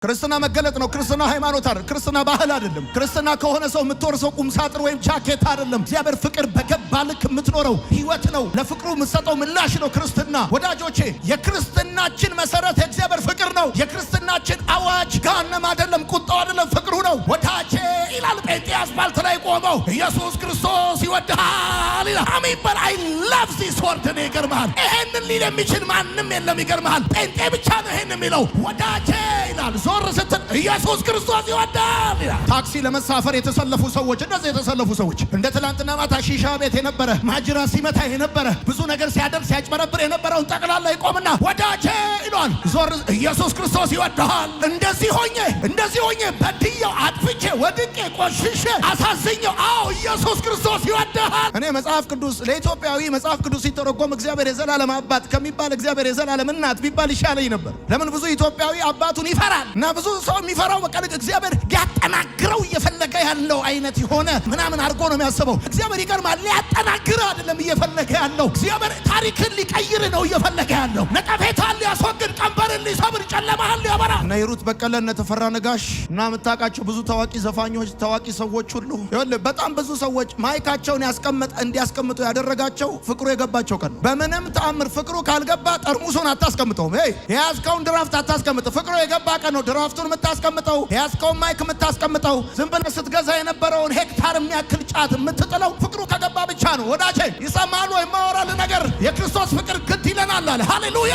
ክርስትና መገለጥ ነው። ክርስትና ሃይማኖት አይደለም። ክርስትና ባህል አይደለም። ክርስትና ከሆነ ሰው የምትወርሰው ቁም ሳጥን ወይም ጃኬት አይደለም። እግዚአብሔር ፍቅር በገባ ልክ የምትኖረው ህይወት ነው። ለፍቅሩ የምትሰጠው ምላሽ ነው ክርስትና። ወዳጆቼ የክርስትናችን መሰረት የእግዚአብሔር ፍቅር ነው። የክርስትናችን አዋጅ ገሃነም አይደለም፣ ቁጣው አይደለም፣ ፍቅሩ ነው። ወዳጄ ይላል ጴንጤ አስፋልት ላይ ቆመው ኢየሱስ ክርስቶስ ይወድሃል ይላል። አሜን በል። አይ ላቭ ዚስ ወርድ ነው። ይገርምሃል፣ ይሄንን ሊል የሚችል ማንም የለም። ይገርምሃል፣ ጴንጤ ብቻ ነው ይሄን የሚለው። ወዳጄ ይላል ዞር ስትል ኢየሱስ ክርስቶስ ይወዳል ይላል። ታክሲ ለመሳፈር የተሰለፉ ሰዎች፣ እነዚህ የተሰለፉ ሰዎች እንደ ትላንትና ማታ ሺሻ ቤት የነበረ ማጅራ ሲመታ የነበረ ብዙ ነገር ሲያደርግ ሲያጭበረብር የነበረውን ጠቅላላ ይቆምና ወዳጄ ይሏል። ዞር ኢየሱስ ክርስቶስ ይወዳል። እንደዚህ ሆኜ በድየው አጥፍቼ ወድቄ ቆሽሼ አሳዝኘው፣ አዎ ኢየሱስ ክርስቶስ ይወዳል። እኔ መጽሐፍ ቅዱስ ለኢትዮጵያዊ መጽሐፍ ቅዱስ ሲተረጎም እግዚአብሔር የዘላለም አባት ከሚባል እግዚአብሔር የዘላለም እናት ቢባል ይሻለኝ ነበር። ለምን ብዙ ኢትዮጵያዊ አባቱን ይፈራል እና ብዙ ሰው የሚፈራው በቃ እግዚአብሔር ሊያጠናግረው እየፈለገ ያለው አይነት የሆነ ምናምን አድርጎ ነው የሚያስበው። እግዚአብሔር ይገርማል፣ ሊያጠናግር አይደለም እየፈለገ ያለው። እግዚአብሔር ታሪክን ሊቀይር ነው እየፈለገ ያለው። ነቀፌታን ሊያስወግድ፣ ቀንበርን ሊሰብር፣ ጨለማን ሊያበራ። እነ ሂሩት በቀለ፣ እነ ተፈራ ነጋሽ እና የምታውቃቸው ብዙ ታዋቂ ዘፋኞች፣ ታዋቂ ሰዎች ሁሉ በጣም ብዙ ሰዎች ማይካቸውን እንዲያስቀምጡ ያደረጋቸው ፍቅሩ የገባቸው ቀን። በምንም ተአምር ፍቅሩ ካልገባ ጠርሙሱን አታስቀምጠውም። የያዝከውን ድራፍት አታስቀምጥ። ፍቅሩ የገባ ቀን ነው ድራፍቱን የምታስቀምጠው፣ የያዝከውን ማይክ የምታስቀምጠው፣ ዝም ብለህ ስትገዛ የነበረውን ሄክታር የሚያክል ጫት የምትጥለው ፍቅሩ ከገባ ብቻ ነው። ወዳጄ ይሰማሉ ወይ? የማወራልህ ነገር የክርስቶስ ፍቅር ግድ ይለናል አለ። ሃሌሉያ።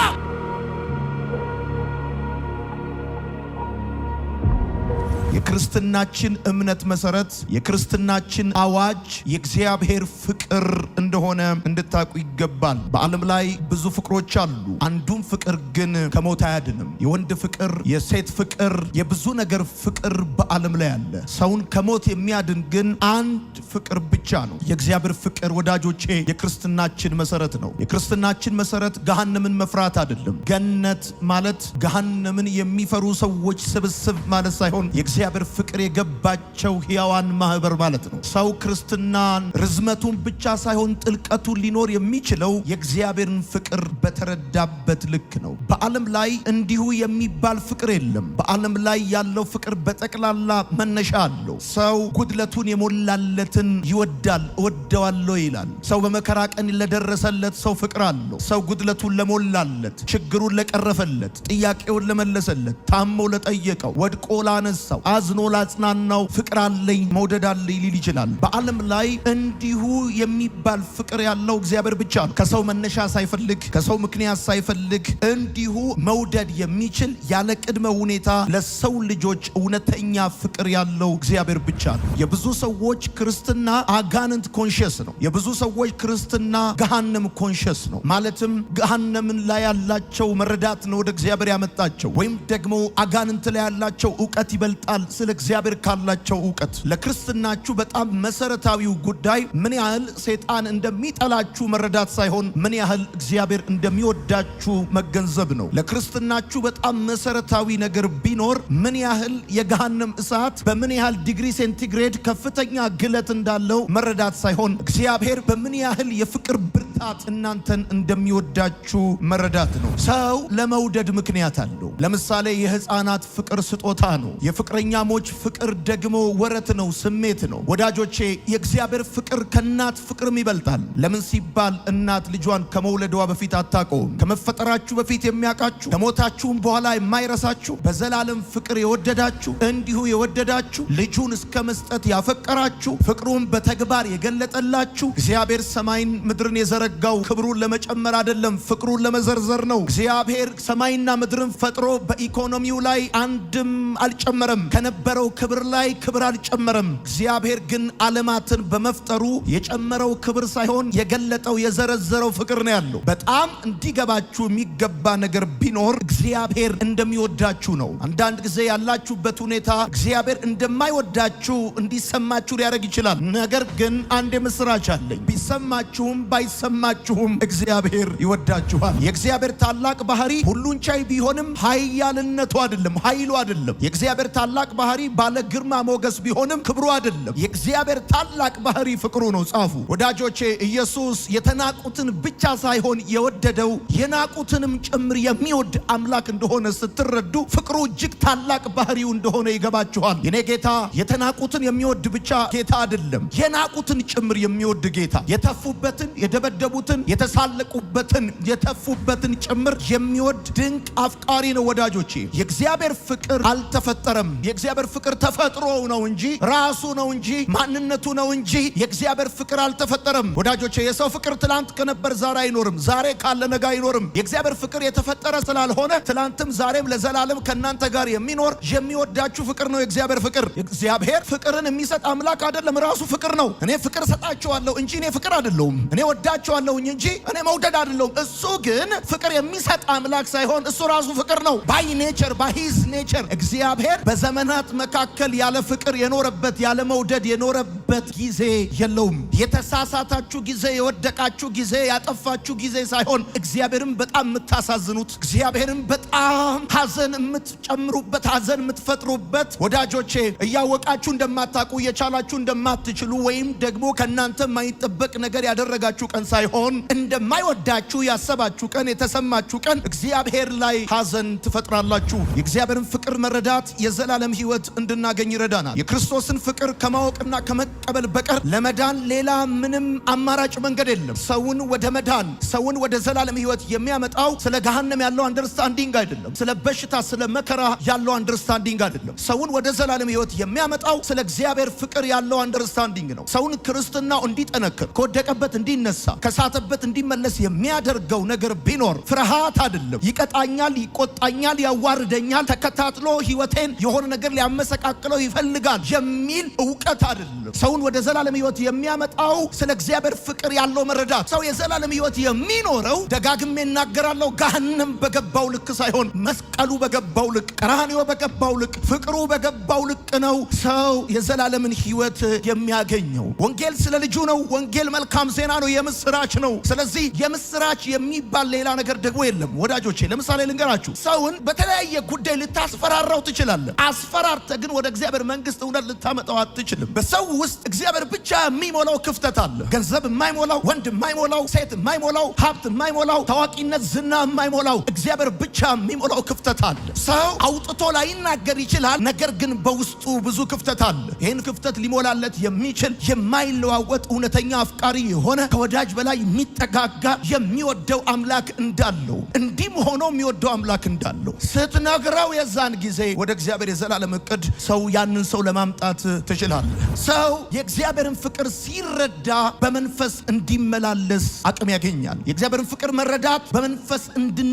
የክርስትናችን እምነት መሰረት፣ የክርስትናችን አዋጅ የእግዚአብሔር ፍቅር እንደሆነ እንድታውቁ ይገባል። በዓለም ላይ ብዙ ፍቅሮች አሉ። አንዱም ፍቅር ግን ከሞት አያድንም። የወንድ ፍቅር፣ የሴት ፍቅር፣ የብዙ ነገር ፍቅር በዓለም ላይ አለ። ሰውን ከሞት የሚያድን ግን አንድ ፍቅር ብቻ ነው፣ የእግዚአብሔር ፍቅር። ወዳጆቼ የክርስትናችን መሰረት ነው። የክርስትናችን መሰረት ገሃነምን መፍራት አይደለም። ገነት ማለት ገሃነምን የሚፈሩ ሰዎች ስብስብ ማለት ሳይሆን የእግዚአብሔር ፍቅር የገባቸው ሕያዋን ማህበር ማለት ነው። ሰው ክርስትናን ርዝመቱን ብቻ ሳይሆን ጥልቀቱን ሊኖር የሚችለው የእግዚአብሔርን ፍቅር በተረዳበት ልክ ነው። በዓለም ላይ እንዲሁ የሚባል ፍቅር የለም። በዓለም ላይ ያለው ፍቅር በጠቅላላ መነሻ አለው። ሰው ጉድለቱን የሞላለትን ይወዳል፣ እወደዋለሁ ይላል። ሰው በመከራ ቀን ለደረሰለት ሰው ፍቅር አለው። ሰው ጉድለቱን ለሞላለት፣ ችግሩን ለቀረፈለት፣ ጥያቄውን ለመለሰለት፣ ታሞ ለጠየቀው፣ ወድቆ ላነሳው፣ አዝኖ ላጽናናው ፍቅር አለኝ፣ መውደድ አለኝ ሊል ይችላል። በዓለም ላይ እንዲሁ የሚባል ፍቅር ያለው እግዚአብሔር ብቻ ነው። ከሰው መነሻ ሳይፈልግ፣ ከሰው ምክንያት ሳይፈልግ እንዲሁ መውደድ የሚችል ያለ ቅድመ ሁኔታ ለሰው ልጆች እውነተኛ ፍቅር ያለው እግዚአብሔር ብቻ ነው። የብዙ ሰዎች ክርስትና አጋንንት ኮንሽስ ነው። የብዙ ሰዎች ክርስትና ገሃነም ኮንሽስ ነው። ማለትም ገሃነምን ላይ ያላቸው መረዳት ነው ወደ እግዚአብሔር ያመጣቸው፣ ወይም ደግሞ አጋንንት ላይ ያላቸው እውቀት ይበልጣል ስለ እግዚአብሔር ካላቸው እውቀት። ለክርስትናችሁ በጣም መሰረታዊው ጉዳይ ምን ያህል ሰይጣን እንደሚጠላችሁ መረዳት ሳይሆን ምን ያህል እግዚአብሔር እንደሚወዳችሁ መገንዘብ ነው። ለክርስትናችሁ በጣም መሰረታዊ ነገር ቢኖር ምን ያህል የገሃነም እሳት በምን ያህል ዲግሪ ሴንቲግሬድ ከፍተኛ ግለት እንዳለው መረዳት ሳይሆን እግዚአብሔር በምን ያህል የፍቅር ብርታት እናንተን እንደሚወዳችሁ መረዳት ነው። ሰው ለመውደድ ምክንያት አለው። ለምሳሌ የህፃናት ፍቅር ስጦታ ነው። የፍቅረኛሞች ፍቅር ደግሞ ወረት ነው፣ ስሜት ነው። ወዳጆቼ የእግዚአብሔር ፍቅር ከእናት ፍቅርም ይበልጣል። ለምን ሲባል እናት ልጇን ከመውለዷ በፊት አታውቀውም። ከመፈጠራችሁ በፊት የሚያውቃችሁ፣ ከሞታችሁም በኋላ የማይረሳችሁ፣ በዘላለም ፍቅር የወደዳችሁ፣ እንዲሁ የወደዳችሁ፣ ልጁን እስከ መስጠት ያፈቀራችሁ፣ ፍቅሩን በተግባር የገለጠላችሁ። እግዚአብሔር ሰማይን ምድርን የዘረጋው ክብሩን ለመጨመር አይደለም፣ ፍቅሩን ለመዘርዘር ነው። እግዚአብሔር ሰማይና ምድርን ፈጥሮ በኢኮኖሚው ላይ አንድም አልጨመረም። ከነበረው ክብር ላይ ክብር አልጨመረም። እግዚአብሔር ግን ዓለማትን በመፍጠሩ የጨመረው ክብር ሳይሆን የገለጠው የዘረዘረው ፍቅር ነው ያለው። በጣም እንዲገባችሁ የሚገባ ነገር ቢኖር እግዚአብሔር እንደሚወዳችሁ ነው። አንዳንድ ጊዜ ያላችሁበት ሁኔታ እግዚአብሔር እንደማይወዳችሁ እንዲሰማችሁ ሊያደርግ ይችላል። ነገር ግን አንድ ምስራች አለኝ። ቢሰማችሁም ባይሰማ ቢሰማችሁም እግዚአብሔር ይወዳችኋል። የእግዚአብሔር ታላቅ ባህሪ ሁሉን ቻይ ቢሆንም ኃያልነቱ አይደለም፣ ኃይሉ አይደለም። የእግዚአብሔር ታላቅ ባህሪ ባለ ግርማ ሞገስ ቢሆንም ክብሩ አይደለም። የእግዚአብሔር ታላቅ ባህሪ ፍቅሩ ነው። ጻፉ ወዳጆቼ። ኢየሱስ የተናቁትን ብቻ ሳይሆን የወደደው የናቁትንም ጭምር የሚወድ አምላክ እንደሆነ ስትረዱ ፍቅሩ እጅግ ታላቅ ባህሪው እንደሆነ ይገባችኋል። የኔ ጌታ የተናቁትን የሚወድ ብቻ ጌታ አይደለም፣ የናቁትን ጭምር የሚወድ ጌታ፣ የተፉበትን፣ የደበደቡትን፣ የተሳለቁበትን፣ የተፉበትን ጭምር የሚወድ ድንቅ አፍቃሪ ነው። ወዳጆቼ የእግዚአብሔር ፍቅር አልተፈጠረም። የእግዚአብሔር ፍቅር ተፈጥሮ ነው እንጂ ራሱ ነው እንጂ ማንነቱ ነው እንጂ የእግዚአብሔር ፍቅር አልተፈጠረም። ወዳጆቼ የሰው ፍቅር ትላንት ከነበር ዛሬ አይኖርም፣ ዛሬ ካለ ነገ አይኖርም። የእግዚአብሔር ፍቅር የተፈጠረ ስላልሆነ ትላንትም ዛሬም ለዘላለም ከናንተ ጋር የሚኖር የሚወዳችሁ ፍቅር ነው የእግዚአብሔር ፍቅር። እግዚአብሔር ፍቅርን የሚሰጥ አምላክ አይደለም፣ ራሱ ፍቅር ነው። እኔ ፍቅር ሰጣቸዋለሁ እንጂ እኔ ፍቅር አይደለሁም። እኔ ወዳቸዋለሁ እንጂ እኔ መውደድ አይደለሁም። እሱ ግን ፍቅር የሚሰጥ አምላክ ሳይሆን እሱ ራሱ ፍቅር ነው። ባይ ኔቸር ባይ ሂዝ ኔቸር እግዚአብሔር በዘመናት መካከል ያለ ፍቅር የኖረበት ያለ መውደድ የኖረበት ጊዜ የለውም። የተሳሳታችሁ ጊዜ፣ የወደቃችሁ ጊዜ፣ ያጠፋችሁ ጊዜ ሳይሆን እግዚአብሔርን በጣም የምታሳዝኑት፣ እግዚአብሔርን በጣም ሐዘን የምትጨምሩበት፣ ሐዘን የምትፈጥሩበት ወዳጆቼ እያወቃችሁ እንደማታውቁ እየቻላችሁ እንደማትችሉ ወይም ደግሞ ከናንተ የማይጠበቅ ነገር ያደረጋችሁ ቀን ሳይሆን እንደማይወዳችሁ ያሰባችሁ ቀን፣ የተሰማችሁ ቀን እግዚአብሔር ላይ ሐዘን ትፈጥራላችሁ። የእግዚአብሔርን ፍቅር መረዳት የዘላለም ሕይወት እንድናገኝ ይረዳናል። የክርስቶስን ፍቅር ከማወቅና ከመቀበል በቀር ለመዳን ሌላ ምንም አማራጭ መንገድ የለም። ሰውን ወደ መዳን፣ ሰውን ወደ ዘላለም ሕይወት የሚያመጣው ስለ ገሃነም ያለው አንደርስታንዲንግ አይደለም። ስለ በሽታ፣ ስለ መከራ ያለው አንደርስታንዲንግ አይደለም። ሰውን ወደ ዘላለም ሕይወት የሚያመጣው ስለ እግዚአብሔር ፍቅር ያለው አንደርስታንዲንግ ነው። ሰውን ክርስትናው እንዲጠነክር፣ ከወደቀበት እንዲነሳ፣ ከሳተበት እንዲመለስ የሚያደርገው ነገር ቢኖር ፍርሃት አይደለም። ይቀጣኛል፣ ይቆጣኛል፣ ያዋርደኛል፣ ተከታትሎ ሕይወቴን የሆነ ነገር ሊያመሰቃቅለው ይፈልጋል የሚል እውቀት አይደለም። ሰውን ወደ ዘላለም ሕይወት የሚያመጣው ስለ እግዚአብሔር ፍቅር ያለው መረዳት። ሰው የዘላለም ሕይወት የሚኖረው ደጋግሜ እናገራለሁ፣ ገሃነም በገባው ልክ ሳይሆን መስቀሉ በገባው ልክ፣ ቀራንዮ በገባው ልክ፣ ፍቅሩ በገባው ልክ ነው ሰው የዘላለምን ሕይወት የሚያገኘው። ወንጌል ስለ ልጁ ነው። ወንጌል መልካም ዜና ነው፣ የምስራች ነው። ስለዚህ የምስራች የሚባል ሌላ ነገር ደግሞ የለም ወዳጆቼ። ለምሳሌ ልንገራችሁ፣ ሰውን በተለያየ ጉዳይ ልታስፈራራው ትችላለህ። አስፈራርተ ግን ወደ እግዚአብሔር መንግስት እውነት ልታመጣው አትችልም። በሰው ውስጥ እግዚአብሔር ብቻ የሚሞላው ክፍተት አለ። ገንዘብ የማይሞላው፣ ወንድ የማይሞላው፣ ሴት የማይሞላው፣ ሀብት የማይሞላው፣ ታዋቂነት ዝና የማይሞላው እግዚአብሔር ብቻ የሚሞላው ክፍተት አለ። ሰው አውጥቶ ላይናገር ይችላል፣ ነገር ግን በውስጡ ብዙ ክፍተት አለ። ይህን ክፍተት ሊሞላለት የሚችል የማይለዋወጥ እውነተኛ አፍቃሪ የሆነ ከወዳጅ በላይ የሚጠጋጋ የሚወደው አምላክ እንዳለው እንዲህም ሆኖ የሚወደው አምላክ እንዳለው ስትነግረው የዛን ጊዜ ወደ እግዚአብሔር የዘላለም እቅድ ሰው ያንን ሰው ለማምጣት ትችላለህ። ሰው የእግዚአብሔርን ፍቅር ሲረዳ በመንፈስ እንዲመላለስ አቅም ያገኛል። የእግዚአብሔርን ፍቅር መረዳት በመንፈስ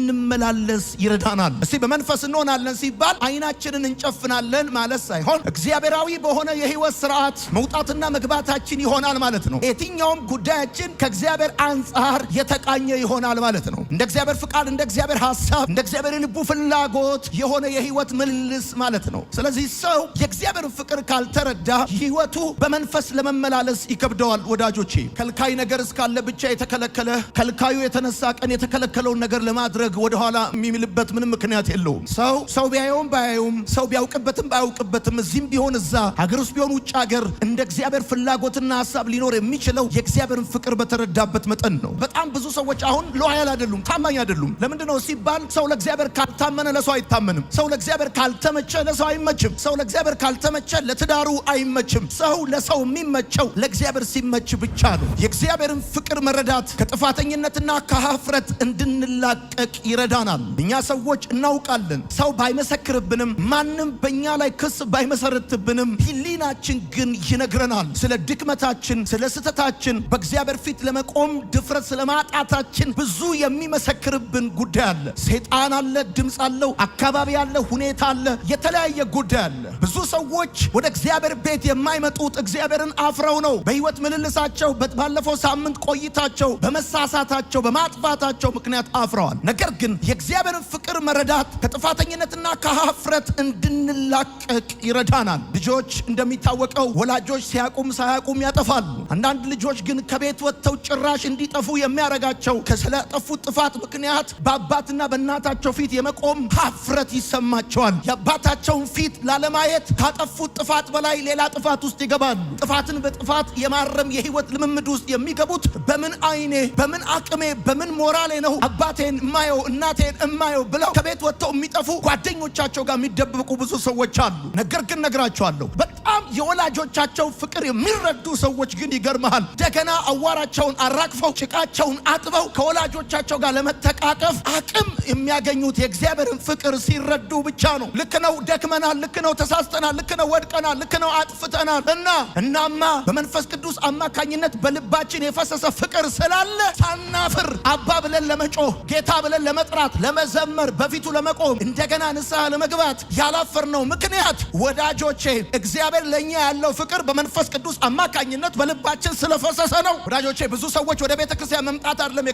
እንድንመላለስ ይረዳናል። እስቲ በመንፈስ እንሆናለን ሲባል አይናችንን እንጨፍናለን ማለት ሳይሆን እግዚአብሔራዊ በሆነ የህይወት ስርዓት መውጣትና መግባታችን ይሆናል ማለት ነው። የትኛውም ጉዳያችን ከእግዚአብሔር አንጻር የተቃኘ ይሆናል ማለት ነው። እንደ እግዚአብሔር ፍቃድ፣ እንደ እግዚአብሔር ሐሳብ፣ እንደ እግዚአብሔር ልቡ ፍላጎት የሆነ የህይወት ምልልስ ማለት ነው። ስለዚህ ሰው የእግዚአብሔር ፍቅር ካልተረዳ ህይወቱ በመንፈስ ለመመላለስ ይከብደዋል። ወዳጆቼ ከልካይ ነገር እስካለ ብቻ የተከለከለ ከልካዩ የተነሳ ቀን የተከለከለውን ነገር ለማድረግ ወደኋላ የሚምልበት ምንም ምክንያት የለውም። ሰው ቢያየውም ባያየውም፣ ሰው ቢያውቅበትም ባያውቅበትም፣ እዚህም ቢሆን እዛ፣ ሀገር ውስጥ ቢሆን ውጭ ሀገር፣ እንደ እግዚአብሔር ፍላጎትና ሐሳብ ሊኖር የሚችለው የእግዚአብሔርን ፍቅር በተረዳበት መጠን ነው። በጣም ብዙ ሰዎች አሁን ሎያል አይደሉም፣ ታማኝ አይደሉም። ለምንድነው ሲባል ሰው ለእግዚአብሔር ካልታመነ ለሰው አይታመንም። ሰው ለእግዚአብሔር ካልተመቸ ለሰው አይመችም። ሰው ለእግዚአብሔር ካልተመቸ ለትዳሩ አይመችም። ሰው ለሰው የሚመቸው ለእግዚአብሔር ሲመች ብቻ ነው። የእግዚአብሔርን ፍቅር መረዳት ከጥፋተኝነትና ከኀፍረት እንድንላቀቅ ይረዳናል። እኛ ሰዎች እናውቃለን። ሰው ባይመሰክርብንም፣ ማንም በእኛ ላይ ክስ ባይመሰርትብንም፣ ሕሊናችን ግን ይነግረናል ስለ ድክመታችን፣ ስለ ስህተታችን፣ በእግዚአብሔር ፊት ለመቆም ድፍረት ስለማጣታችን ብዙ የሚመሰክርብን ጉዳይ አለ። ሰይጣን አለ፣ ድምፅ አለው፣ አካባቢ አለ፣ ሁኔታ አለ፣ የተለያየ ጉዳይ አለ። ብዙ ሰዎች ወደ እግዚአብሔር ቤት የማይመጡት እግዚአብሔርን አፍረው ነው። በህይወት ምልልሳቸው ባለፈው ሳምንት ቆይታቸው በመሳሳታቸው በማጥፋታቸው ምክንያት አፍረዋል። ነገር ግን የእግዚአብሔርን ፍቅር መረዳት ከጥፋተኝነትና ከሀፍረት እንድንላቀቅ ይረዳናል። ልጆች እንደሚታወቀው ወላጆች ሲያቁም ሳያቁም ያጠፋሉ። አንዳንድ ልጆች ግን ከቤት ወጥተው ጭራሽ እንዲጠፉ የሚያረጋቸው ስለጠፉት ጥፋት ምክንያት በአባትና በእናታቸው ፊት የመቆም ሀፍረት ይሰማቸዋል። የአባታቸውን ፊት ላለማየት ካጠፉት ጥፋት በላይ ሌላ ጥፋት ውስጥ ይገባሉ። ጥፋትን በጥፋት የማረም የህይወት ልምምድ ውስጥ የሚገቡት በምን አይኔ በምን አቅሜ በምን ሞራሌ ነው አባቴን እማየው እናቴን እማየው ብለው ከቤት ወጥተው የሚጠፉ ጓደኞቻቸው ጋር የሚደብቁ ብዙ ሰዎች አሉ። ነገር ግን ነግራቸዋለሁ፣ በጣም የወላጆቻቸው ፍቅር የሚረዱ ሰዎች ግን ይገርመሃል፣ እንደገና አዋራቸውን አራግፈው ጭቃቸውን አጥበው ከወላጆቻቸው ጋር ለመተቃቀፍ አቅም የሚያገኙት የእግዚአብሔርን ፍቅር ሲረዱ ብቻ ነው። ልክ ነው ደክመናል፣ ልክ ነው ተሳስተናል፣ ልክ ነው ወድቀናል፣ ልክ ነው አጥፍተናል እናማ በመንፈስ ቅዱስ አማካኝነት በልባችን የፈሰሰ ፍቅር ስላለ ሳናፍር አባ ብለን ለመጮህ ጌታ ብለን ለመጥራት ለመዘመር በፊቱ ለመቆም እንደገና ንስሐ ለመግባት ያላፈርነው ምክንያት ወዳጆቼ እግዚአብሔር ለኛ ያለው ፍቅር በመንፈስ ቅዱስ አማካኝነት በልባችን ስለፈሰሰ ነው። ወዳጆቼ ብዙ ሰዎች ወደ ቤተ ክርስቲያን መምጣት አይደለም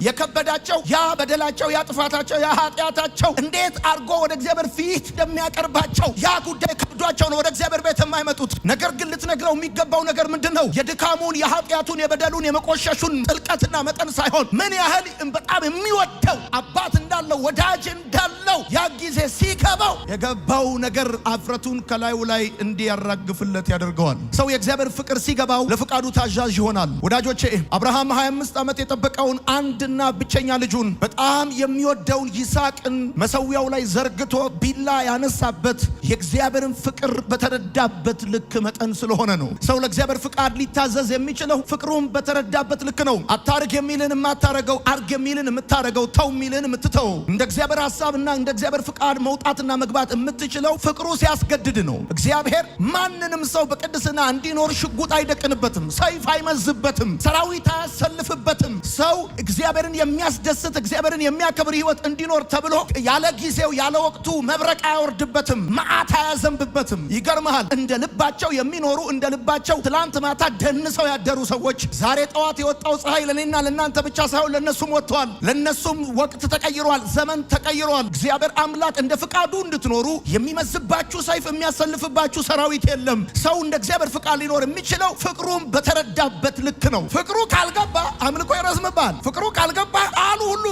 የከበዳቸው ያ በደላቸው ያ ጥፋታቸው ያ ኃጢአታቸው እንዴት አርጎ ወደ እግዚአብሔር ፊት እንደሚያቀርባቸው ያ ጉዳይ ከብዷቸው ነው ወደ እግዚአብሔር ቤት የማይመጡት። ነገር ግን ልትነግረው የሚገባው ነገር ምንድነው? የድካሙን የኃጢአቱን የበደሉን የመቆሸሹን ጥልቀትና መጠን ሳይሆን ምን ያህል በጣም የሚወደው አባት እንዳለው ወዳጅ እንዳለው ያ ጊዜ ሲገባው የገባው ነገር አፍረቱን ከላዩ ላይ እንዲያራግፍለት ያደርገዋል። ሰው የእግዚአብሔር ፍቅር ሲገባው ለፍቃዱ ታዛዥ ይሆናል። ወዳጆቼ አብርሃም 25 ዓመት የጠበቀውን አንድና ብቸኛ ልጁን በጣም የሚወደውን ይስሐቅን መሰዊያው ላይ ዘርግቶ ቢላ ያነሳበት የእግዚአብሔርን ፍቅር በተረዳበት ልክ መጠን ስለሆነ ነው። ሰው ለእግዚአብሔር ፍቃድ ሊታዘዝ የሚችለው ፍቅሩን በተረዳበት ልክ ነው። አታርግ የሚልን የማታረገው፣ አርግ የሚልን የምታረገው፣ ተው የሚልን የምትተው፣ እንደ እግዚአብሔር ሐሳብና እንደ እግዚአብሔር ፍቃድ መውጣትና መግባት የምትችለው ፍቅሩ ሲያስገድድ ነው። እግዚአብሔር ማንንም ሰው በቅድስና እንዲኖር ሽጉጥ አይደቅንበትም፣ ሰይፍ አይመዝበትም፣ ሰራዊት አያሰልፍበትም። ሰው እግዚአብሔርን የሚያስደስት እግዚአብሔርን የሚያከብር ህይወት እንዲኖር ተብሎ ያለ ጊዜው ያለ ወቅቱ መብረቅ አያወርድበትም፣ መዓት አያዘንብበትም። ይገርምሃል፣ እንደ ልባቸው የሚኖሩ እንደ ልባቸው ትላንት ማታ ደንሰው ያደሩ ሰዎች ዛሬ ጠዋት የወጣው ፀሐይ ለኔና ለናንተ ብቻ ሳይሆን ለነሱም ወጥቷል። ለነሱም ወቅት ተቀይሯል፣ ዘመን ተቀይሯል። እግዚአብሔር አምላክ እንደ ፍቃዱ እንድትኖሩ የሚመዝባችሁ ሰይፍ የሚያሰልፍባችሁ ሰራዊት የለም። ሰው እንደ እግዚአብሔር ፍቃድ ሊኖር የሚችለው ፍቅሩን በተረዳበት ልክ ነው። ፍቅሩ ካልገባ አምልኮ ይረዝምባል። ፍቅሩ ካልገባ ቃሉ ሁሉ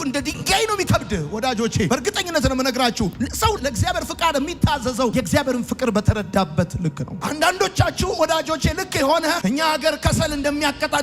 እንደ ድንጋይ ነው የሚከብድ። ወዳጆቼ በእርግጠኝነት ነው የምነግራችሁ፣ ሰው ለእግዚአብሔር ፍቃድ የሚታዘዘው የእግዚአብሔርን ፍቅር በተረዳበት ልክ ነው። አንዳንዶቻችሁ ወዳጆቼ ልክ የሆነ እኛ ሀገር ከሰል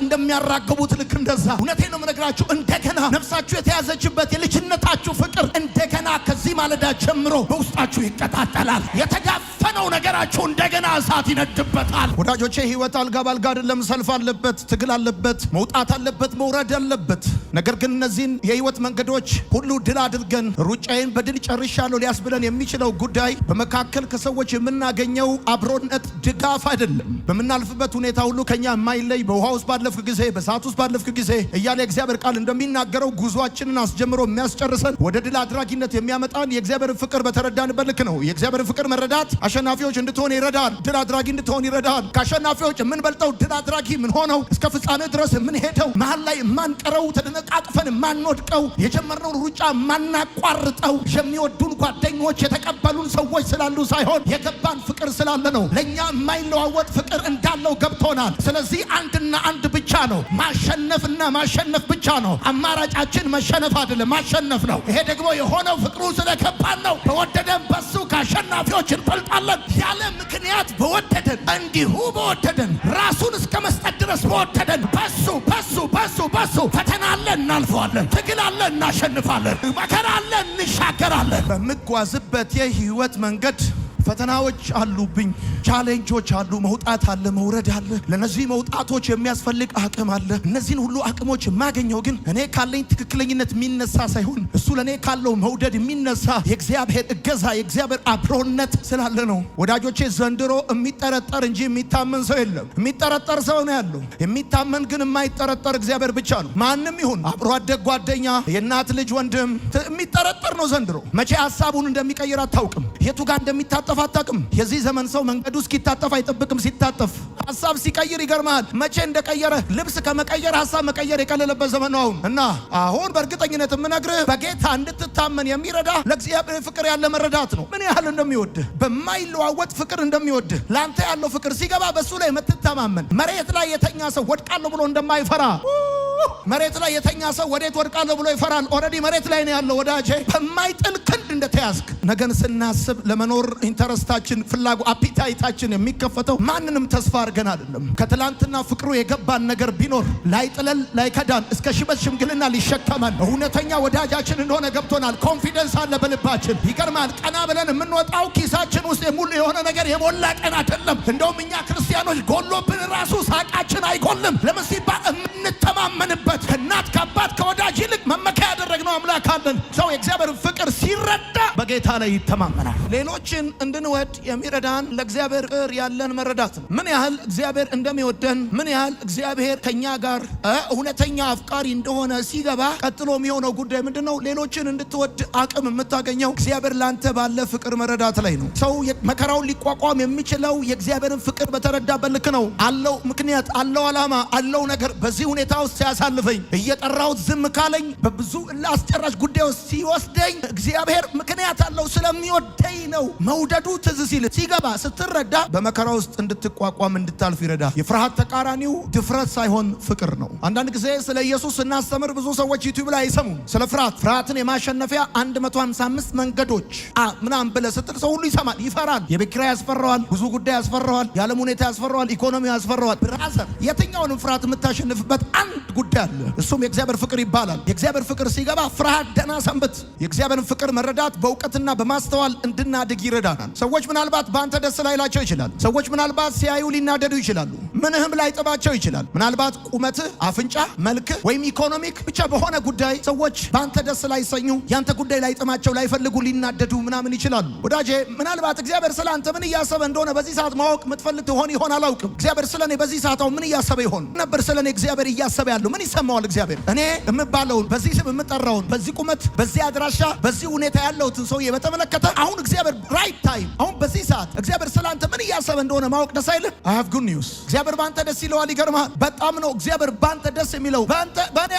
እንደሚያራግቡት ልክ እንደዛ እውነቴን ነው የምነግራችሁ፣ እንደገና ነፍሳችሁ የተያዘችበት የልጅነታችሁ ፍቅር እንደገና ከዚህ ማለዳ ጀምሮ በውስጣችሁ ይቀጣጠላል። የተጋፈነው ነገራችሁ እንደገና እሳት ይነድበታል። ወዳጆቼ ህይወት አልጋ ባልጋ አይደለም። ሰልፍ አለበት፣ ትግል አለበት፣ መውጣት አለበት፣ መውረድ አለበት። ነገር ግን እነዚህን የህይወት መንገዶች ሁሉ ድል አድርገን ሩጫዬን በድል ጨርሻለሁ ሊያስብለን የሚችለው ጉዳይ በመካከል ከሰዎች የምናገኘው አብሮነት ድጋፍ አይደለም። በምናልፍበት ሁኔታ ሁሉ ከኛ የማይለይ በውሃ ውስጥ ባለፍክ ጊዜ በእሳት ውስጥ ባለፍክ ጊዜ እያለ የእግዚአብሔር ቃል እንደሚናገረው ጉዟችንን አስጀምሮ የሚያስጨርሰን ወደ ድል አድራጊነት የሚያመጣን የእግዚአብሔር ፍቅር በተረዳንበት ልክ ነው። የእግዚአብሔር ፍቅር መረዳት አሸናፊዎች እንድትሆን ይረዳል። ድል አድራጊ እንድትሆን ይረዳል። ከአሸናፊዎች የምንበልጠው ድል አድራጊ ምን ሆነው እስከ ፍጻሜ ድረስ የምንሄደው መሀል ላይ የማንቀረው ተደነቃቅፈን የማንወድቀው የጀመርነውን ሩጫ የማናቋርጠው የሚወዱን ጓደኞች የተቀበሉን ሰዎች ስላሉ ሳይሆን የገባን ፍቅር ስላለ ነው። ለእኛ የማይለዋወጥ ፍቅር እንዳለው ገብቶናል። ስለዚህ አንድና አንድ ብቻ ነው፣ ማሸነፍና ማሸነፍ ብቻ ነው። አማራጫችን መሸነፍ አይደለም፣ ማሸነፍ ነው። ይሄ ደግሞ የሆነው ፍቅሩ ስለገባን ነው። በወደደን በሱ ከአሸናፊዎች እንበልጣለን። ያለ ምክንያት በወደደን እንዲሁ በወደደን ራሱን እስከ መስጠት ድረስ በወደደን በሱ ፈተና አለ እናልፈዋለን፣ ትግል አለ እናሸንፋለን፣ መከራ አለ እንሻገራለን። በምጓዝበት የህይወት መንገድ ፈተናዎች አሉብኝ፣ ቻሌንጆች አሉ፣ መውጣት አለ፣ መውረድ አለ። ለነዚህ መውጣቶች የሚያስፈልግ አቅም አለ። እነዚህን ሁሉ አቅሞች የማገኘው ግን እኔ ካለኝ ትክክለኝነት የሚነሳ ሳይሆን እሱ ለእኔ ካለው መውደድ የሚነሳ የእግዚአብሔር እገዛ የእግዚአብሔር አብሮነት ስላለ ነው። ወዳጆቼ ዘንድሮ የሚጠረጠር እንጂ የሚታመን ሰው የለም። የሚጠረጠር ሰው ነው ያለው። የሚታመን ግን የማይጠረጠር እግዚአብሔር ብቻ ነው። ማንም ይሁን አብሮ አደግ ጓደኛ፣ የእናት ልጅ ወንድም የሚጠረጠር ነው ዘንድሮ። መቼ ሀሳቡን እንደሚቀይር አታውቅም። የቱ ጋር እንደሚታጠ ሲታጠፍ አታውቅም። የዚህ ዘመን ሰው መንገዱ እስኪታጠፍ አይጠብቅም። ሲታጠፍ ሐሳብ ሲቀይር ይገርማል። መቼ እንደቀየረ ልብስ ከመቀየር ሐሳብ መቀየር የቀለለበት ዘመን ነው እና አሁን በእርግጠኝነት የምነግርህ በጌታ እንድትታመን የሚረዳ ለእግዚአብሔር ፍቅር ያለ መረዳት ነው። ምን ያህል እንደሚወድህ በማይለዋወጥ ፍቅር እንደሚወድህ ላንተ ያለው ፍቅር ሲገባ በሱ ላይ የምትተማመን መሬት ላይ የተኛ ሰው ወድቃለሁ ብሎ እንደማይፈራ መሬት ላይ የተኛ ሰው ወዴት ወድቃለሁ ብሎ ይፈራል። ኦሬዲ መሬት ላይ ነው ያለው ወዳጄ። በማይጥል ክንድ እንደተያዝክ ነገን ስናስብ ለመኖር ኢንተረስታችን አፒታይታችን የሚከፈተው ማንንም ተስፋ አድርገን አይደለም። ከትላንትና ፍቅሩ የገባን ነገር ቢኖር ላይጥለል ላይከዳን እስከ ሽበት ሽምግልና ሊሸከመን እውነተኛ ወዳጃችን እንደሆነ ገብቶናል። ኮንፊደንስ አለ በልባችን። ይገርማል። ቀና ብለን የምንወጣው ኪሳችን ውስጥ የሆነ ነገር የሞላ ቀን አይደለም። እንደውም እኛ ክርስቲያኖች ጎሎብን ራሱ ሳቃችን አይጎልም። ለምን ሲባል የምንተማመንበት ከእናት ከአባት ከወዳጅ ይልቅ መመኪያ ያደረግነው አምላክ አለን። ሰው የእግዚአብሔር ፍቅር ሲረዳ በጌታ ላይ ይተማመናል። ሌሎችን እንድንወድ የሚረዳን ለእግዚአብሔር ፍቅር ያለን መረዳት ነው። ምን ያህል እግዚአብሔር እንደሚወደን፣ ምን ያህል እግዚአብሔር ከኛ ጋር እውነተኛ አፍቃሪ እንደሆነ ሲገባ ቀጥሎ የሚሆነው ጉዳይ ምንድነው? ሌሎችን እንድትወድ አቅም የምታገኘው እግዚአብሔር ላንተ ባለ ፍቅር መረዳት ላይ ነው። ሰው መከራውን ሊቋቋም የሚችለው የእግዚአብሔርን ፍቅር በተረዳበት ልክ ነው። አለው ምክንያት፣ አለው ዓላማ፣ አለው ነገር። በዚህ ሁኔታ ውስጥ ሲያሳልፈኝ እየጠራሁት ዝም ካለኝ በብዙ አስጨራሽ ጉዳይ ውስጥ ሲወስደኝ እግዚአብሔር ምክንያት አለው። ስለሚወደኝ ነው። መውደዱ ትዝ ሲል ሲገባ ስትረዳ በመከራ ውስጥ እንድትቋቋም እንድታልፍ ይረዳ። የፍርሃት ተቃራኒው ድፍረት ሳይሆን ፍቅር ነው። አንዳንድ ጊዜ ስለ ኢየሱስ ስናስተምር ብዙ ሰዎች ዩቲዩብ ላይ አይሰሙም። ስለ ፍርሃትን የማሸነፊያ 155 መንገዶች ምናምን ብለህ ስትል ሰው ሁሉ ይሰማል፣ ይፈራል። የቤት ኪራይ ያስፈራዋል፣ ብዙ ጉዳይ ያስፈራዋል፣ የዓለም ሁኔታ ያስፈራዋል፣ ኢኮኖሚ ያስፈራዋል። ብራዘር የትኛውንም ፍርሃት የምታሸንፍበት አንድ ጉዳይ አለ። እሱም የእግዚአብሔር ፍቅር ይባላል። የእግዚአብሔር ፍቅር ሲገባ ፍርሃት ደና ሰንብት። የእግዚአብሔርን ፍቅር መረዳት በእውቀትና በማስተዋል እንድናድግ ይረዳናል። ሰዎች ምናልባት በአንተ ደስ ላይላቸው ይችላል። ሰዎች ምናልባት ሲያዩ ሊናደዱ ይችላሉ። ምንህም ላይጥማቸው ይችላል። ምናልባት ቁመትህ፣ አፍንጫ፣ መልክህ ወይም ኢኮኖሚክ ብቻ በሆነ ጉዳይ ሰዎች በአንተ ደስ ላይሰኙ፣ ያንተ ጉዳይ ላይጥማቸው፣ ላይፈልጉ፣ ሊናደዱ ምናምን ይችላሉ። ወዳጄ ምናልባት እግዚአብሔር ስለ አንተ ምን እያሰበ እንደሆነ በዚህ ሰዓት ማወቅ የምትፈልግ ትሆን ይሆን አላውቅም። እግዚአብሔር ስለ እኔ በዚህ ሰዓት ምን እያሰበ ይሆን ነበር? ስለ እኔ እግዚአብሔር እያሰበ ያለው ምን ይሰማዋል? እግዚአብሔር እኔ የምባለውን በዚህ ስም የምጠራውን በዚህ ቁመት በዚህ አድራሻ በዚህ ሁኔታ ያለውትን ሰውዬ በተመለከተ አሁን እግዚአብሔር ራይት ታይም አሁን በዚህ ሰዓት እግዚአብሔር ስለ አንተ ምን እያሰበ እንደሆነ ማወቅ ደስ አይልህ? I have good news። እግዚአብሔር ባንተ ደስ ይለዋል። ይገርምሃል። በጣም ነው እግዚአብሔር ባንተ ደስ የሚለው። ባንተ ባንተ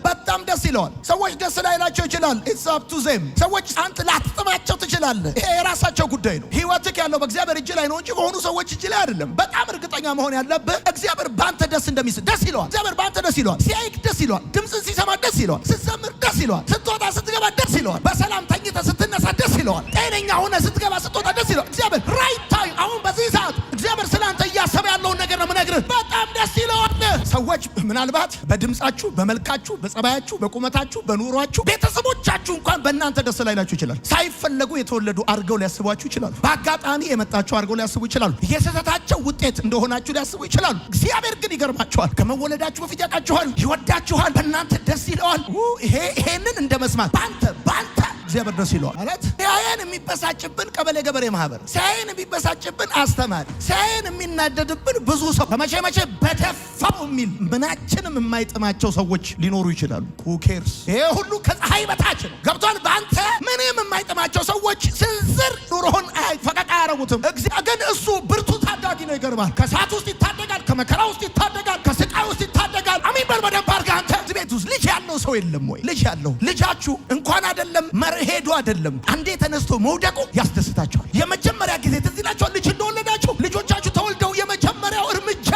በጣም ደስ ይለዋል። ሰዎች ደስ ላይላቸው ይችላል። It's up to them። ሰዎች አንተ ላትጥማቸው ትችላለህ። ይሄ የራሳቸው ጉዳይ ነው። ህይወትህ ያለው በእግዚአብሔር እጅ ላይ ነው እንጂ በሆኑ ሰዎች እጅ ላይ አይደለም። በጣም እርግጠኛ መሆን ያለብህ እግዚአብሔር ባንተ ደስ እንደሚስል ደስ ይለዋል። እግዚአብሔር ባንተ ደስ ይለዋል። ሲያይክ ደስ ይለዋል። ድምፅን ሲሰማ ደስ ይለዋል። ስትዘምር ደስ ይለዋል። ስትወጣ ስትገባ ደስ ይለዋል። በሰላም ተኝተህ ስትነሳ ደስ ይለዋል። ጤነኛ ሆነህ ስትገባ ስትወጣ ደስ ይለዋል። እግዚአብሔር ራይት ታይም አሁን በዚህ ሰዓት እግዚአብሔር ስላንተ እያሰበ ያለውን ነገር ነው የምነግርህ። በጣም ደስ ይለዋል። ሰዎች ምናልባት በድምፃችሁ፣ በመልካችሁ፣ በጸባያችሁ፣ በቁመታችሁ፣ በኑሯችሁ ቤተሰቦቻችሁ እንኳን በእናንተ ደስ ላይላችሁ ይችላል። ሳይፈለጉ የተወለዱ አድርገው ሊያስቧችሁ ይችላሉ። በአጋጣሚ የመጣችሁ አድርገው ሊያስቡ ይችላሉ። የስህተታቸው ውጤት እንደሆናችሁ ሊያስቡ ይችላሉ። እግዚአብሔር ግን ይገርማችኋል። ከመወለዳችሁ በፊት ያውቃችኋል፣ ይወዳችኋል፣ በእናንተ ደስ ይለዋል። ይሄንን እንደ መስማት ባንተ እግዚአብሔር ደስ ይለዋል ማለት ሲያየን የሚበሳጭብን ቀበሌ ገበሬ ማህበር፣ ሲያየን የሚበሳጭብን አስተማሪ፣ ሲያየን የሚናደድብን ብዙ ሰው መቼ በደፋው የሚል ምናችንም የማይጥማቸው ሰዎች ሊኖሩ ይችላሉ። who cares? ይሄ ሁሉ ከፀሐይ በታች ነው። ገብቷል? በአንተ ምንም የማይጥማቸው ሰዎች ስንዝር ኑሮህን ፈቀቅ አያረጉትም። ግን እሱ ብርቱ ታዳጊ ነው። ይገርማል። ከእሳት ውስጥ ይታደጋል፣ ከመከራ ውስጥ ይታደጋል፣ ከስቃይ ውስጥ ይታደጋል። አሚን በል በደንብ አድርገህ። አንተ ቤት ውስጥ ልጅ ያለው ሰው የለም ወይ? ልጅ ያለው ልጃችሁ እንኳን አይደለም ሄዱ አይደለም አንዴ ተነስቶ መውደቁ ያስደስታቸዋል። የመጀመሪያ ጊዜ ትዝ ይላችኋል ልጅ እንደወለዳችሁ። ልጆቻችሁ ተወልደው የመጀመሪያው እርምጃ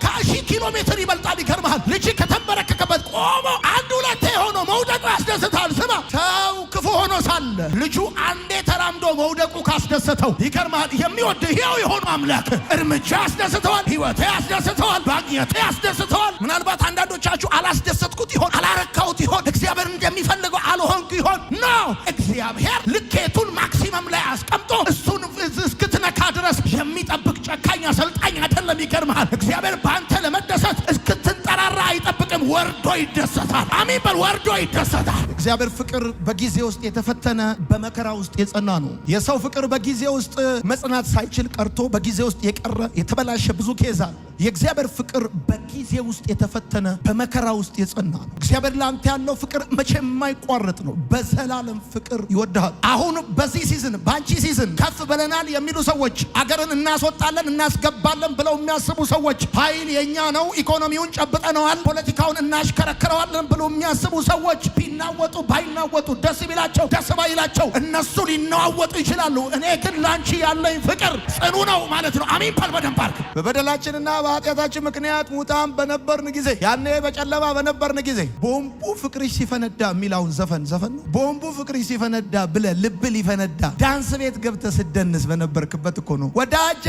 ከ1000 ኪሎ ሜትር ይበልጣል። ይገርምሃል። ልጅ ከተንበረከከበት ቆሞ አንድ ሁለቴ ሆኖ መውደቁ ያስደስታል። ስማ፣ ሰው ክፉ ሆኖ ሳለ ልጁ አንዴ ተራምዶ መውደቁ ካስደሰተው ይገርምሃል። የሚወድህ ሕያው የሆነው አምላክ እርምጃ ያስደስተዋል፣ ሕይወት ያስደስተዋል፣ ማግኘት ያስደስተዋል። ምናልባት አንዳንዶቻችሁ አላስደሰትኩት ይሆን፣ አላረካሁት ይሆን፣ እግዚአብሔር እንደሚፈልገው አልሆንኩ ይሆን ነው። እግዚአብሔር ልኬቱን ማክሲመም ላይ አስቀምጦ እሱን እስክትነካ ድረስ የሚጠብቅ ጨካኝ አሰልጣኝ አይደለም። ይገርምሃል። እግዚአብሔር በአንተ ለመደሰት እስክትንጠራራ አይጠብቅም። ወርዶ ይደሰታል። አሚን በል። ወርዶ ይደሰታል። እግዚአብሔር ፍቅር በጊዜ ውስጥ የተፈተነ በመከራ ውስጥ የጸና ነው። የሰው ፍቅር በጊዜ ውስጥ መጽናት ሳይችል ቀርቶ በጊዜ ውስጥ የቀረ የተበላሸ ብዙ ኬዝ አለ። የእግዚአብሔር ፍቅር በጊዜ ውስጥ የተፈተነ በመከራ ውስጥ የጸና ነው። እግዚአብሔር ላንተ ያለው ፍቅር መቼ የማይቋረጥ ነው። በዘላለም ፍቅር ይወድሃል። አሁን በዚህ ሲዝን ባንቺ ሲዝን ከፍ ብለናል የሚሉ ሰዎች፣ አገርን እናስወጣለን እናስገባለን ብለው የሚያስቡ ሰዎች፣ ኃይል የኛ ነው ኢኮኖሚውን ጨብጠነዋል ፖለቲካውን እናሽከረክረዋለን ብለው የሚያስቡ ሰዎች ቢናወጡ ባይናወጡ ደስ ቢላቸው ደስ ባይላቸው እነሱ ሊናወጡ ይችላሉ። እኔ ግን ላንቺ ያለኝ ፍቅር ጽኑ ነው ማለት ነው። አሜን ፓል በደንባርክ በበደላችንና በኃጢአታችን ምክንያት ሙታን በነበርን ጊዜ ያኔ በጨለማ በነበርን ጊዜ ቦምቡ ፍቅርሽ ሲፈነዳ የሚለውን ዘፈን ነው። ቦምቡ ፍቅርሽ ሲፈነዳ ብለ ልብ ሊፈነዳ ዳንስ ቤት ገብተህ ስደንስ በነበርክበት እኮ ነው። ወዳጄ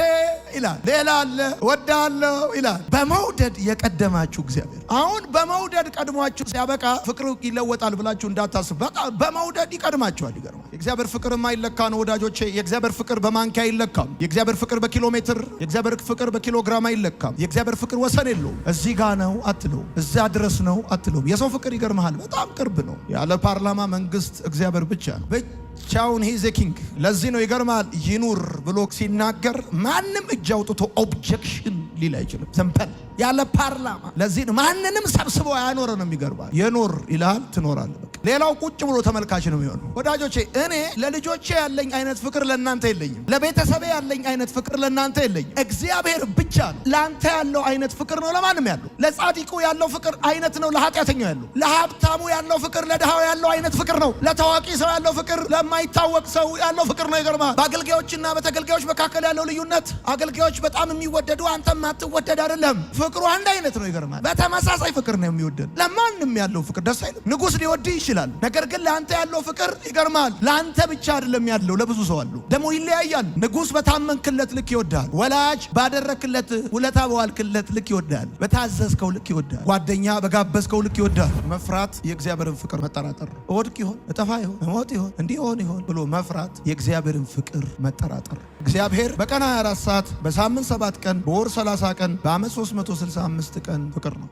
ይላል፣ ሌላ አለ ወዳለው ይላል። በመውደድ የቀደማችሁ እግዚአብሔር አሁን በመውደድ ቀድሟችሁ ሲያበቃ ፍቅሩ ይለወጣል ብላችሁ እንዳታስቡ። በጣም በመውደድ ይቀድማችኋል። ይገርማል። የእግዚአብሔር ፍቅር የማይለካ ነው ወዳጆቼ። የእግዚአብሔር ፍቅር በማንኪያ አይለካም። የእግዚአብሔር ፍቅር በኪሎ ሜትር፣ የእግዚአብሔር ፍቅር በኪሎግራም አይለካም። የእግዚአብሔር ፍቅር ወሰን የለውም። እዚህ ጋ ነው አትለው፣ እዛ ድረስ ነው አትለው። የሰው ፍቅር ይገርምሃል በጣም ቅርብ ነው። ያለ ፓርላማ መንግስት እግዚአብሔር ብቻ ነው። ብቻውን ሂዝ ኪንግ። ለዚህ ነው ይገርምሃል ይኑር ብሎ ሲናገር ማንም እጅ አውጥቶ ኦብጀክሽን ሊል አይችልም። ዘንበል ያለ ፓርላማ። ለዚህ ነው ማንንም ሰብስቦ ያኖረ ነው። የሚገርምሃል የኖር ይልሃል ትኖራለህ። ሌላው ቁጭ ብሎ ተመልካች ነው የሚሆነው። ወዳጆቼ እኔ ለልጆቼ ያለኝ አይነት ፍቅር ለእናንተ የለኝም። ለቤተሰቤ ያለኝ አይነት ፍቅር ለእናንተ የለኝም። እግዚአብሔር ብቻ ነው ለአንተ ያለው አይነት ፍቅር ነው ለማንም ያለው። ለጻድቁ ያለው ፍቅር አይነት ነው ለኃጢአተኛው ያለው። ለሀብታሙ ያለው ፍቅር ለድሃው ያለው አይነት ፍቅር ነው። ለታዋቂ ሰው ያለው ፍቅር ለማይታወቅ ሰው ያለው ፍቅር ነው። ይገርማል። በአገልጋዮችና በተገልጋዮች መካከል ያለው ልዩነት፣ አገልጋዮች በጣም የሚወደዱ አንተም አትወደድ አይደለም። ፍቅሩ አንድ አይነት ነው። ይገርማል። በተመሳሳይ ፍቅር ነው የሚወደድ። ለማንም ያለው ፍቅር ደስ አይልም። ንጉሥ ሊወድህ ይችላል። ነገር ግን ለአንተ ያለው ፍቅር ይገርማል። ለአንተ ብቻ አይደለም ያለው፣ ለብዙ ሰው አለው። ደግሞ ይለያያል። ንጉሥ በታመንክለት ልክ ይወዳል። ወላጅ ባደረክለት ውለታ በዋልክለት ልክ ይወዳል። በታዘዝከው ልክ ይወዳል። ጓደኛ በጋበዝከው ልክ ይወዳል። መፍራት የእግዚአብሔርን ፍቅር መጠራጠር። እወድቅ ይሆን እጠፋ ይሆን እሞት ይሆን እንዲህ ይሆን ብሎ መፍራት የእግዚአብሔርን ፍቅር መጠራጠር። እግዚአብሔር በቀን 24 ሰዓት በሳምንት 7 ቀን በወር 30 ቀን በዓመት 365 ቀን ፍቅር ነው።